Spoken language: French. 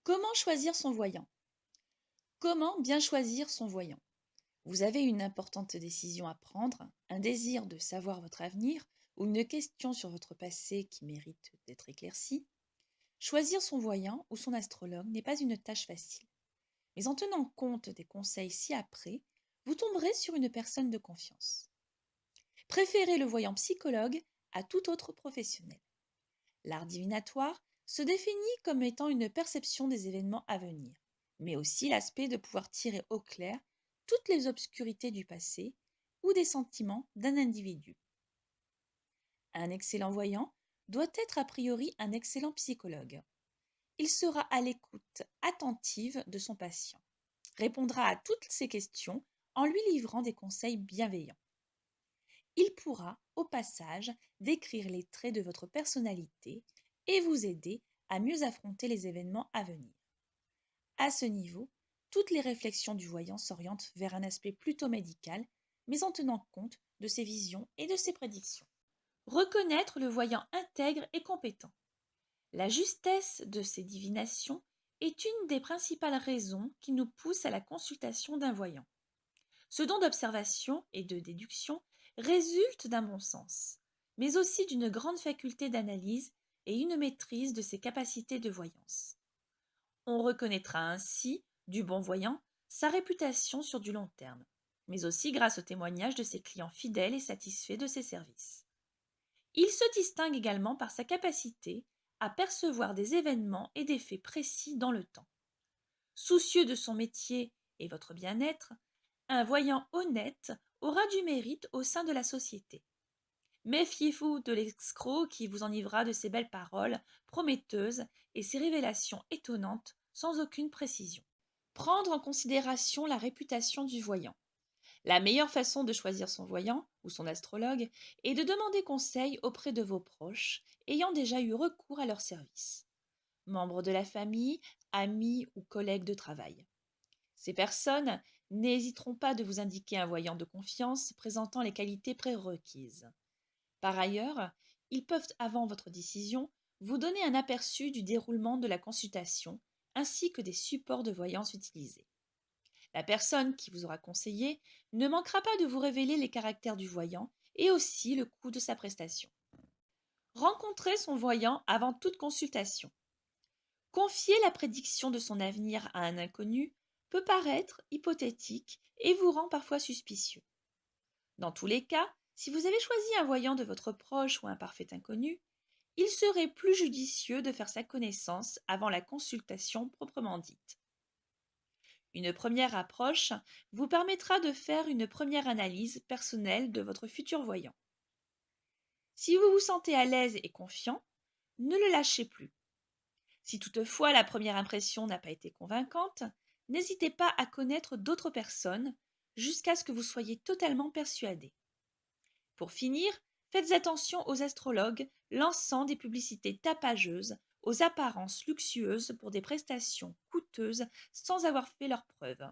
Comment choisir son voyant? Comment bien choisir son voyant? Vous avez une importante décision à prendre, un désir de savoir votre avenir ou une question sur votre passé qui mérite d'être éclaircie. Choisir son voyant ou son astrologue n'est pas une tâche facile. Mais en tenant compte des conseils ci-après, vous tomberez sur une personne de confiance. Préférez le voyant psychologue à tout autre professionnel. L'art divinatoire se définit comme étant une perception des événements à venir, mais aussi l'aspect de pouvoir tirer au clair toutes les obscurités du passé ou des sentiments d'un individu. Un excellent voyant doit être a priori un excellent psychologue. Il sera à l'écoute attentive de son patient, répondra à toutes ses questions en lui livrant des conseils bienveillants. Il pourra, au passage, décrire les traits de votre personnalité et vous aider à mieux affronter les événements à venir. À ce niveau, toutes les réflexions du voyant s'orientent vers un aspect plutôt médical, mais en tenant compte de ses visions et de ses prédictions. Reconnaître le voyant intègre et compétent. La justesse de ses divinations est une des principales raisons qui nous poussent à la consultation d'un voyant. Ce don d'observation et de déduction résulte d'un bon sens, mais aussi d'une grande faculté d'analyse et une maîtrise de ses capacités de voyance. On reconnaîtra ainsi, du bon voyant, sa réputation sur du long terme, mais aussi grâce au témoignage de ses clients fidèles et satisfaits de ses services. Il se distingue également par sa capacité à percevoir des événements et des faits précis dans le temps. Soucieux de son métier et votre bien-être, un voyant honnête aura du mérite au sein de la société. Méfiez-vous de l'escroc qui vous enivra de ses belles paroles prometteuses et ses révélations étonnantes sans aucune précision. Prendre en considération la réputation du voyant. La meilleure façon de choisir son voyant ou son astrologue est de demander conseil auprès de vos proches ayant déjà eu recours à leur service. Membres de la famille, amis ou collègues de travail. Ces personnes n'hésiteront pas de vous indiquer un voyant de confiance présentant les qualités prérequises. Par ailleurs, ils peuvent, avant votre décision, vous donner un aperçu du déroulement de la consultation ainsi que des supports de voyance utilisés. La personne qui vous aura conseillé ne manquera pas de vous révéler les caractères du voyant et aussi le coût de sa prestation. Rencontrez son voyant avant toute consultation. Confier la prédiction de son avenir à un inconnu peut paraître hypothétique et vous rend parfois suspicieux. Dans tous les cas, si vous avez choisi un voyant de votre proche ou un parfait inconnu, il serait plus judicieux de faire sa connaissance avant la consultation proprement dite. Une première approche vous permettra de faire une première analyse personnelle de votre futur voyant. Si vous vous sentez à l'aise et confiant, ne le lâchez plus. Si toutefois la première impression n'a pas été convaincante, n'hésitez pas à connaître d'autres personnes jusqu'à ce que vous soyez totalement persuadé. Pour finir, faites attention aux astrologues lançant des publicités tapageuses, aux apparences luxueuses pour des prestations coûteuses sans avoir fait leurs preuves.